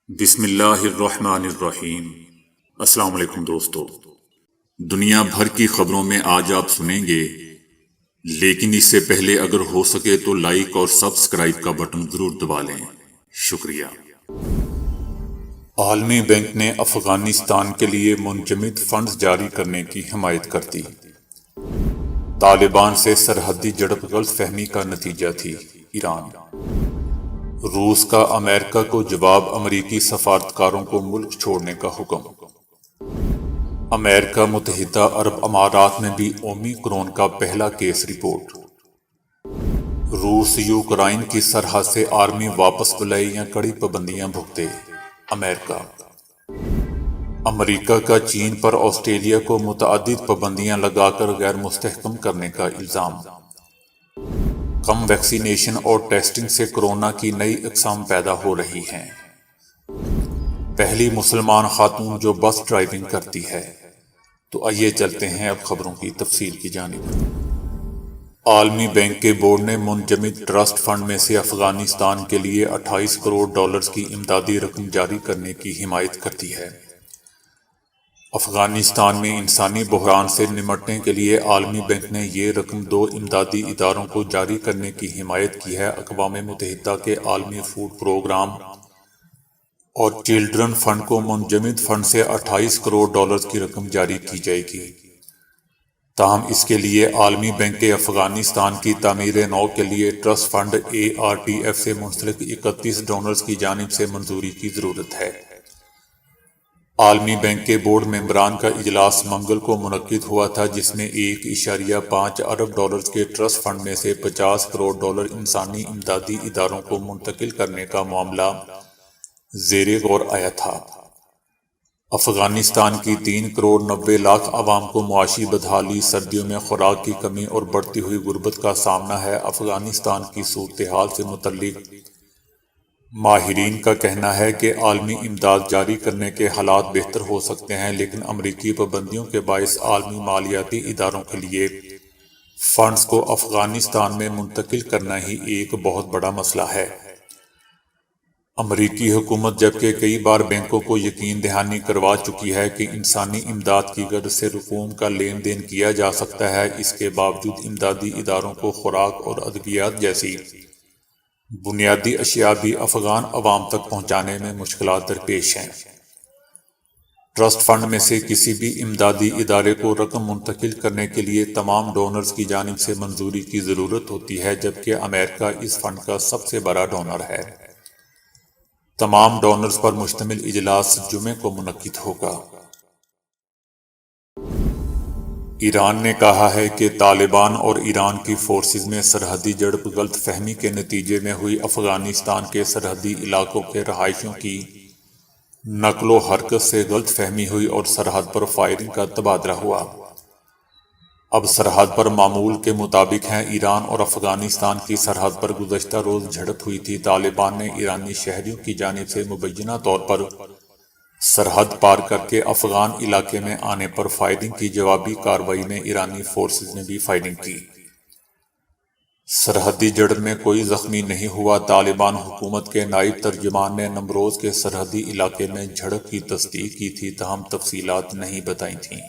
بسم اللہ الرحمن الرحیم۔ السلام علیکم دوستو، دنیا بھر کی خبروں میں آج آپ سنیں گے، لیکن اس سے پہلے اگر ہو سکے تو لائک اور سبسکرائب کا بٹن ضرور دبا لیں۔ شکریہ۔ عالمی بینک نے افغانستان کے لیے منجمد فنڈز جاری کرنے کی حمایت کر دی۔ طالبان سے سرحدی جھڑپ غلط فہمی کا نتیجہ تھی: ایران۔ روس کا امریکہ کو جواب، امریکی سفارتکاروں کو ملک چھوڑنے کا حکم۔ امریکہ متحدہ عرب امارات میں بھی اومیکرون کا پہلا کیس رپورٹ۔ روس یوکرائن کی سرحد سے آرمی واپس بلائے یا کڑی پابندیاں بھگتے: امریکہ۔ امریکہ کا چین پر آسٹریلیا کو متعدد پابندیاں لگا کر غیر مستحکم کرنے کا الزام۔ کم ویکسینیشن اور ٹیسٹنگ سے کورونا کی نئی اقسام پیدا ہو رہی ہیں۔ پہلی مسلمان خاتون جو بس ڈرائیونگ کرتی ہے۔ تو آئیے چلتے ہیں اب خبروں کی تفصیل کی جانب۔ عالمی بینک کے بورڈ نے منجمد ٹرسٹ فنڈ میں سے افغانستان کے لیے 28 کروڑ ڈالرز کی امدادی رقم جاری کرنے کی حمایت کر دی ہے۔ افغانستان میں انسانی بحران سے نمٹنے کے لیے عالمی بینک نے یہ رقم 2 امدادی اداروں کو جاری کرنے کی حمایت کی ہے۔ اقوام متحدہ کے عالمی فوڈ پروگرام اور چلڈرن فنڈ کو منجمد فنڈ سے 28 کروڑ ڈالرز کی رقم جاری کی جائے گی۔ تاہم اس کے لیے عالمی بینک کے افغانستان کی تعمیر نو کے لیے ٹرسٹ فنڈ ARTF سے منسلک 31 ڈونرز کی جانب سے منظوری کی ضرورت ہے۔ عالمی بینک کے بورڈ ممبران کا اجلاس منگل کو منعقد ہوا تھا، جس میں 1.5 ارب ڈالرز کے ٹرسٹ فنڈ میں سے 50 کروڑ ڈالر انسانی امدادی اداروں کو منتقل کرنے کا معاملہ زیر غور آیا تھا۔ افغانستان کی 3 کروڑ 90 لاکھ عوام کو معاشی بدحالی، سردیوں میں خوراک کی کمی اور بڑھتی ہوئی غربت کا سامنا ہے۔ افغانستان کی صورتحال سے متعلق ماہرین کا کہنا ہے کہ عالمی امداد جاری کرنے کے حالات بہتر ہو سکتے ہیں، لیکن امریکی پابندیوں کے باعث عالمی مالیاتی اداروں کے لیے فنڈز کو افغانستان میں منتقل کرنا ہی ایک بہت بڑا مسئلہ ہے۔ امریکی حکومت جبکہ کئی بار بینکوں کو یقین دہانی کروا چکی ہے کہ انسانی امداد کی غرض سے رقوم کا لین دین کیا جا سکتا ہے، اس کے باوجود امدادی اداروں کو خوراک اور ادویات جیسی بنیادی اشیاء بھی افغان عوام تک پہنچانے میں مشکلات درپیش ہیں۔ ٹرسٹ فنڈ میں سے کسی بھی امدادی ادارے کو رقم منتقل کرنے کے لیے تمام ڈونرز کی جانب سے منظوری کی ضرورت ہوتی ہے، جبکہ امریکہ اس فنڈ کا سب سے بڑا ڈونر ہے۔ تمام ڈونرز پر مشتمل اجلاس جمعے کو منعقد ہوگا۔ ایران نے کہا ہے کہ طالبان اور ایران کی فورسز میں سرحدی جھڑپ غلط فہمی کے نتیجے میں ہوئی۔ افغانستان کے سرحدی علاقوں کے رہائشیوں کی نقل و حرکت سے غلط فہمی ہوئی اور سرحد پر فائرنگ کا تبادلہ ہوا۔ اب سرحد پر معمول کے مطابق ہیں۔ ایران اور افغانستان کی سرحد پر گزشتہ روز جھڑپ ہوئی تھی۔ طالبان نے ایرانی شہریوں کی جانب سے مبینہ طور پر سرحد پار کر کے افغان علاقے میں آنے پر فائرنگ کی۔ جوابی کارروائی میں ایرانی فورسز نے بھی فائرنگ کی۔ سرحدی جھڑپ میں کوئی زخمی نہیں ہوا۔ طالبان حکومت کے نائب ترجمان نے نمروز کے سرحدی علاقے میں جھڑپ کی تصدیق کی تھی، تاہم تفصیلات نہیں بتائی تھیں۔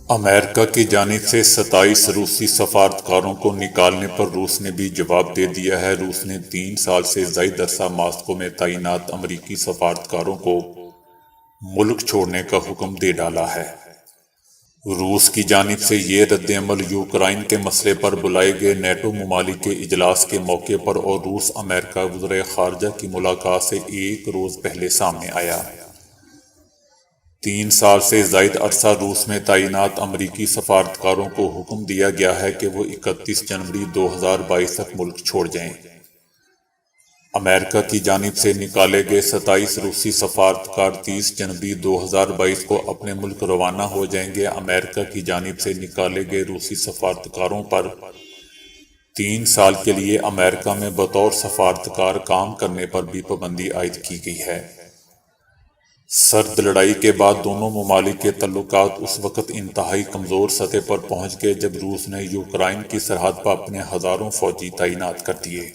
امریکہ کی جانب سے 27 روسی سفارتکاروں کو نکالنے پر روس نے بھی جواب دے دیا ہے۔ روس نے 3 سال سے زائد عرصہ ماسکو میں تعینات امریکی سفارتکاروں کو ملک چھوڑنے کا حکم دے ڈالا ہے۔ روس کی جانب سے یہ رد عمل یوکرائن کے مسئلے پر بلائے گئے نیٹو ممالک کے اجلاس کے موقع پر اور روس امریکہ وزرائے خارجہ کی ملاقات سے 1 روز پہلے سامنے آیا۔ 3 سال سے زائد عرصہ روس میں تعینات امریکی سفارتکاروں کو حکم دیا گیا ہے کہ وہ 31 جنوری 2022 تک ملک چھوڑ جائیں۔ امریکہ کی جانب سے نکالے گئے 27 روسی سفارتکار 30 جنوری 2022 کو اپنے ملک روانہ ہو جائیں گے۔ امریکہ کی جانب سے نکالے گئے روسی سفارتکاروں پر 3 سال کے لیے امریکہ میں بطور سفارتکار کام کرنے پر بھی پابندی عائد کی گئی ہے۔ سرد لڑائی کے بعد دونوں ممالک کے تعلقات اس وقت انتہائی کمزور سطح پر پہنچ گئے جب روس نے یوکرائن کی سرحد پر اپنے ہزاروں فوجی تعینات کر دیے۔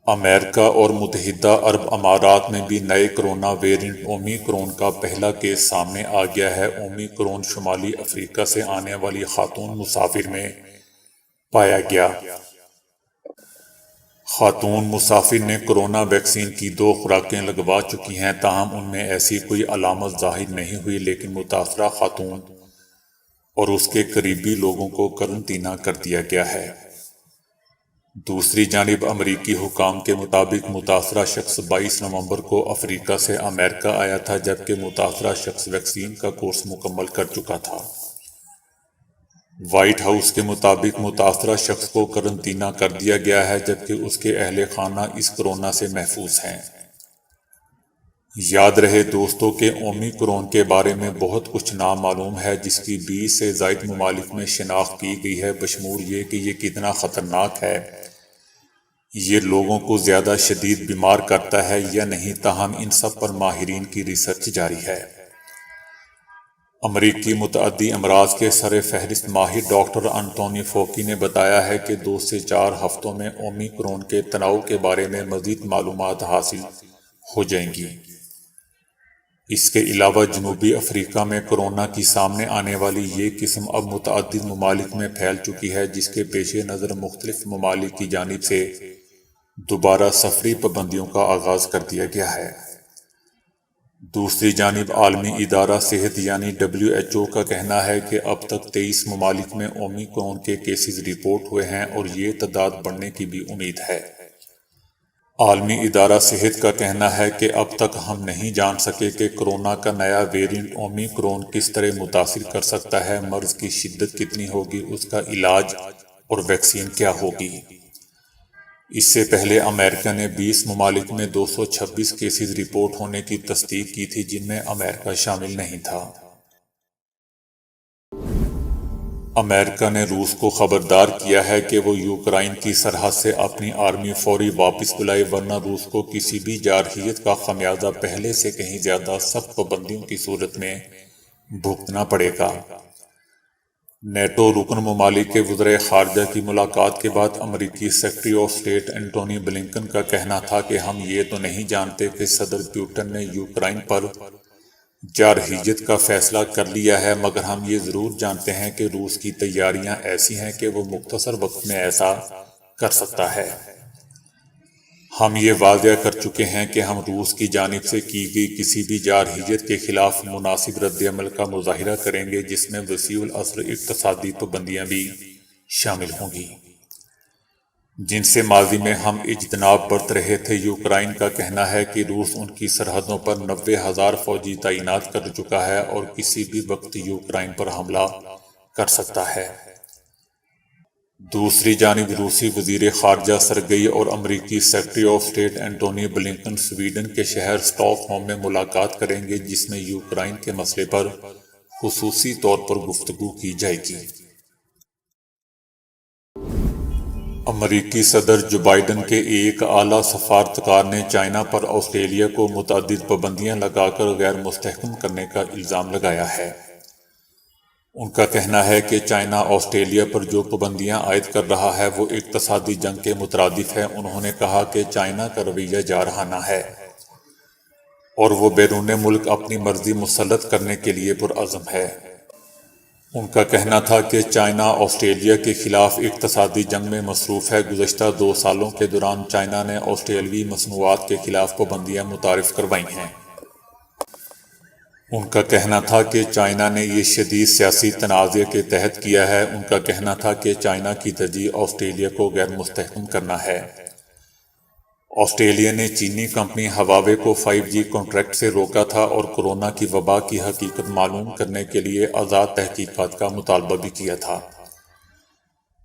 امریکہ اور متحدہ عرب امارات میں بھی نئے کرونا ویرینٹ اومیکرون کا پہلا کیس سامنے آ گیا ہے۔ اومیکرون شمالی افریقہ سے آنے والی خاتون مسافر میں پایا گیا۔ خاتون مسافر نے کرونا ویکسین کی 2 خوراکیں لگوا چکی ہیں، تاہم ان میں ایسی کوئی علامت ظاہر نہیں ہوئی، لیکن متاثرہ خاتون اور اس کے قریبی لوگوں کو قرنطینہ کر دیا گیا ہے۔ دوسری جانب امریکی حکام کے مطابق متاثرہ شخص 22 نومبر کو افریقہ سے امریکہ آیا تھا، جبکہ متاثرہ شخص ویکسین کا کورس مکمل کر چکا تھا۔ وائٹ ہاؤس کے مطابق متاثرہ شخص کو قرنطینہ کر دیا گیا ہے، جبکہ اس کے اہل خانہ اس کورونا سے محفوظ ہیں۔ یاد رہے دوستو کہ اومیکرون کے بارے میں بہت کچھ نامعلوم ہے، جس کی 20 سے زائد ممالک میں شناخت کی گئی ہے، بشمول یہ کہ یہ کتنا خطرناک ہے، یہ لوگوں کو زیادہ شدید بیمار کرتا ہے یا نہیں، تاہم ان سب پر ماہرین کی ریسرچ جاری ہے۔ امریکی متعدی امراض کے سر فہرست ماہر ڈاکٹر انتونی فوکی نے بتایا ہے کہ 2 سے 4 ہفتوں میں اومیکرون کے تناؤ کے بارے میں مزید معلومات حاصل ہو جائیں گی۔ اس کے علاوہ جنوبی افریقہ میں کورونا کی سامنے آنے والی یہ قسم اب متعدد ممالک میں پھیل چکی ہے، جس کے پیش نظر مختلف ممالک کی جانب سے دوبارہ سفری پابندیوں کا آغاز کر دیا گیا ہے۔ دوسری جانب عالمی ادارہ صحت یعنی WHO کا کہنا ہے کہ اب تک 23 ممالک میں اومیکرون کے کیسز رپورٹ ہوئے ہیں اور یہ تعداد بڑھنے کی بھی امید ہے۔ عالمی ادارہ صحت کا کہنا ہے کہ اب تک ہم نہیں جان سکے کہ کورونا کا نیا ویرینٹ اومیکرون کس طرح متاثر کر سکتا ہے، مرض کی شدت کتنی ہوگی، اس کا علاج اور ویکسین کیا ہوگی۔ اس سے پہلے امریکہ نے 20 ممالک میں 226 کیسز رپورٹ ہونے کی تصدیق کی تھی، جن میں امریکہ شامل نہیں تھا۔ امریکہ نے روس کو خبردار کیا ہے کہ وہ یوکرائن کی سرحد سے اپنی آرمی فوری واپس بلائے، ورنہ روس کو کسی بھی جارحیت کا خمیازہ پہلے سے کہیں زیادہ سخت پابندیوں کی صورت میں بھگتنا پڑے گا۔ نیٹو رکن ممالک کے وزرائے خارجہ کی ملاقات کے بعد امریکی secretary of state Antony Blinken کا کہنا تھا کہ ہم یہ تو نہیں جانتے کہ صدر پیوٹن نے یوکرائن پر جارحیت کا فیصلہ کر لیا ہے، مگر ہم یہ ضرور جانتے ہیں کہ روس کی تیاریاں ایسی ہیں کہ وہ مختصر وقت میں ایسا کر سکتا ہے۔ ہم یہ واضح کر چکے ہیں کہ ہم روس کی جانب سے کی گئی کسی بھی جارحیت کے خلاف مناسب رد عمل کا مظاہرہ کریں گے، جس میں وسیع الاثر اقتصادی پابندیاں بھی شامل ہوں گی، جن سے ماضی میں ہم اجتناب برت رہے تھے۔ یوکرائن کا کہنا ہے کہ روس ان کی سرحدوں پر 90,000 فوجی تعینات کر چکا ہے اور کسی بھی وقت یوکرائن پر حملہ کر سکتا ہے۔ دوسری جانب روسی وزیر خارجہ سرگئی اور امریکی secretary of state Antony Blinken Sweden کے شہر اسٹاک ہوم میں ملاقات کریں گے، جس میں یوکرائن کے مسئلے پر خصوصی طور پر گفتگو کی جائے گی۔ امریکی صدر جو بائیڈن کے ایک اعلیٰ سفارتکار نے چائنا پر آسٹریلیا کو متعدد پابندیاں لگا کر غیر مستحکم کرنے کا الزام لگایا ہے۔ ان کا کہنا ہے کہ چائنا آسٹریلیا پر جو پابندیاں عائد کر رہا ہے وہ اقتصادی جنگ کے مترادف ہے۔ انہوں نے کہا کہ چائنا کا رویہ جارحانہ ہے اور وہ بیرون ملک اپنی مرضی مسلط کرنے کے لیے پرعزم ہے۔ ان کا کہنا تھا کہ چائنا آسٹریلیا کے خلاف اقتصادی جنگ میں مصروف ہے۔ گزشتہ 2 سالوں کے دوران چائنا نے آسٹریلوی مصنوعات کے خلاف پابندیاں متعارف کروائی ہیں۔ ان کا کہنا تھا کہ چائنا نے یہ شدید سیاسی تنازع کے تحت کیا ہے۔ ان کا کہنا تھا کہ چائنا کی ترجیح آسٹریلیا کو غیر مستحکم کرنا ہے۔ آسٹریلیا نے چینی کمپنی ہواوے کو 5G کنٹریکٹ سے روکا تھا اور کورونا کی وبا کی حقیقت معلوم کرنے کے لیے آزاد تحقیقات کا مطالبہ بھی کیا تھا۔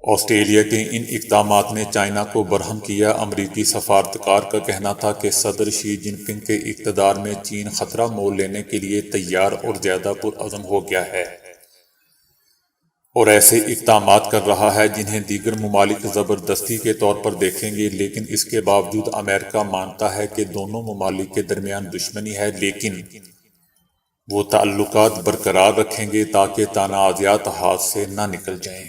آسٹریلیا کے ان اقدامات نے چائنا کو برہم کیا۔ امریکی سفارتکار کا کہنا تھا کہ صدر شی جن پنگ کے اقتدار میں چین خطرہ مول لینے کے لیے تیار اور زیادہ پرعزم ہو گیا ہے اور ایسے اقدامات کر رہا ہے جنہیں دیگر ممالک زبردستی کے طور پر دیکھیں گے، لیکن اس کے باوجود امریکہ مانتا ہے کہ دونوں ممالک کے درمیان دشمنی ہے، لیکن وہ تعلقات برقرار رکھیں گے تاکہ تنازعات ہاتھ سے نہ نکل جائیں۔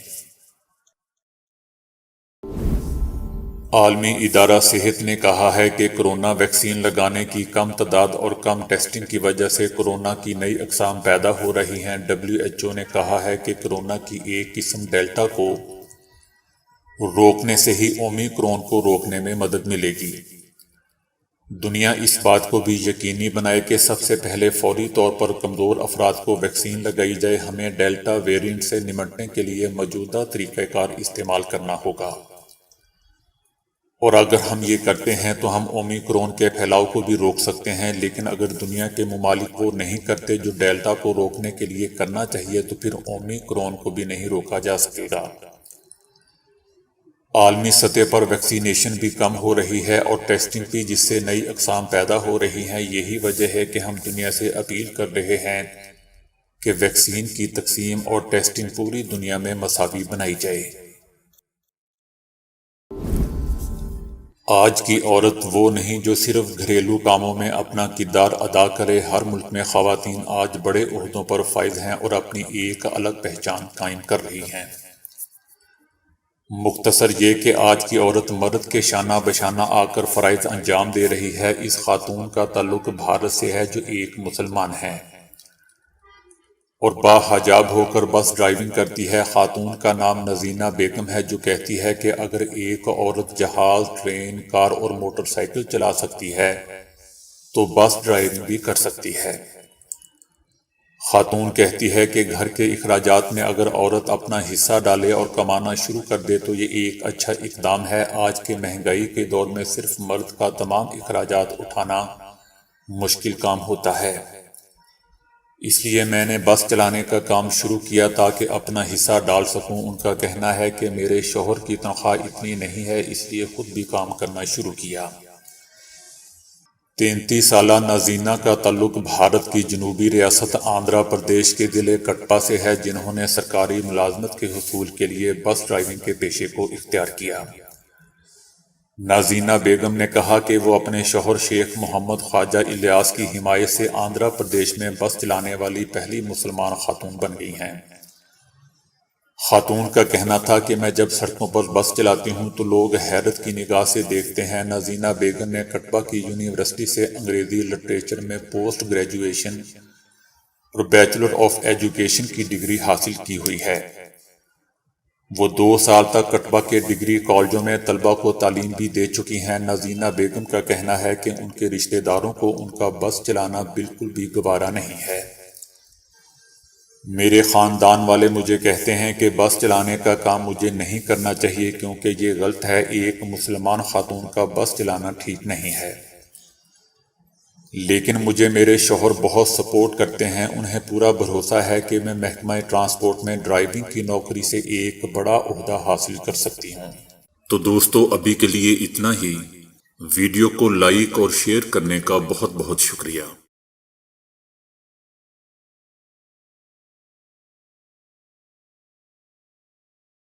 عالمی ادارہ صحت نے کہا ہے کہ کرونا ویکسین لگانے کی کم تعداد اور کم ٹیسٹنگ کی وجہ سے کرونا کی نئی اقسام پیدا ہو رہی ہیں۔ WHO نے کہا ہے کہ کرونا کی ایک قسم ڈیلٹا کو روکنے سے ہی اومیکرون کو روکنے میں مدد ملے گی۔ دنیا اس بات کو بھی یقینی بنائے کہ سب سے پہلے فوری طور پر کمزور افراد کو ویکسین لگائی جائے۔ ہمیں ڈیلٹا ویرینٹ سے نمٹنے کے لیے موجودہ طریقہ کار استعمال کرنا ہوگا، اور اگر ہم یہ کرتے ہیں تو ہم اومیکرون کے پھیلاؤ کو بھی روک سکتے ہیں۔ لیکن اگر دنیا کے ممالک وہ نہیں کرتے جو ڈیلٹا کو روکنے کے لیے کرنا چاہیے تو پھر اومیکرون کو بھی نہیں روکا جا سکے گا۔ عالمی سطح پر ویکسینیشن بھی کم ہو رہی ہے اور ٹیسٹنگ بھی، جس سے نئی اقسام پیدا ہو رہی ہیں۔ یہی وجہ ہے کہ ہم دنیا سے اپیل کر رہے ہیں کہ ویکسین کی تقسیم اور ٹیسٹنگ پوری دنیا میں مساوی بنائی جائے۔ آج کی عورت وہ نہیں جو صرف گھریلو کاموں میں اپنا کردار ادا کرے۔ ہر ملک میں خواتین آج بڑے عہدوں پر فائز ہیں اور اپنی ایک الگ پہچان قائم کر رہی ہیں۔ مختصر یہ کہ آج کی عورت مرد کے شانہ بشانہ آ کر فرائض انجام دے رہی ہے۔ اس خاتون کا تعلق بھارت سے ہے جو ایک مسلمان ہے اور باحجاب ہو کر بس ڈرائیونگ کرتی ہے۔ خاتون کا نام نازینا بیگم ہے، جو کہتی ہے کہ اگر ایک عورت جہاز، ٹرین، کار اور موٹر سائیکل چلا سکتی ہے تو بس ڈرائیونگ بھی کر سکتی ہے۔ خاتون کہتی ہے کہ گھر کے اخراجات میں اگر عورت اپنا حصہ ڈالے اور کمانا شروع کر دے تو یہ ایک اچھا اقدام ہے۔ آج کے مہنگائی کے دور میں صرف مرد کا تمام اخراجات اٹھانا مشکل کام ہوتا ہے، اس لیے میں نے بس چلانے کا کام شروع کیا تاکہ اپنا حصہ ڈال سکوں۔ ان کا کہنا ہے کہ میرے شوہر کی تنخواہ اتنی نہیں ہے، اس لیے خود بھی کام کرنا شروع کیا۔ 33 سالہ نازینا کا تعلق بھارت کی جنوبی ریاست آندھرا پردیش کے ضلع کٹپا سے ہے، جنہوں نے سرکاری ملازمت کے حصول کے لیے بس ڈرائیونگ کے پیشے کو اختیار کیا۔ نازینا بیگم نے کہا کہ وہ اپنے شوہر شیخ محمد خواجہ الیاس کی حمایت سے آندھرا پردیش میں بس چلانے والی پہلی مسلمان خاتون بن گئی ہیں۔ خاتون کا کہنا تھا کہ میں جب سڑکوں پر بس چلاتی ہوں تو لوگ حیرت کی نگاہ سے دیکھتے ہیں۔ نازینا بیگم نے کٹپا کی یونیورسٹی سے انگریزی لٹریچر میں پوسٹ گریجویشن اور بیچلر آف ایجوکیشن کی ڈگری حاصل کی ہوئی ہے۔ وہ 2 سال تک کٹپا کے ڈگری کالجوں میں طلبہ کو تعلیم بھی دے چکی ہیں۔ نازینا بیگم کا کہنا ہے کہ ان کے رشتہ داروں کو ان کا بس چلانا بالکل بھی گوارا نہیں ہے۔ میرے خاندان والے مجھے کہتے ہیں کہ بس چلانے کا کام مجھے نہیں کرنا چاہیے کیونکہ یہ غلط ہے، ایک مسلمان خاتون کا بس چلانا ٹھیک نہیں ہے۔ لیکن مجھے میرے شوہر بہت سپورٹ کرتے ہیں، انہیں پورا بھروسہ ہے کہ میں محکمہ ٹرانسپورٹ میں ڈرائیونگ کی نوکری سے ایک بڑا عہدہ حاصل کر سکتی ہوں۔ تو دوستو، ابھی کے لیے اتنا ہی۔ ویڈیو کو لائک اور شیئر کرنے کا بہت بہت شکریہ۔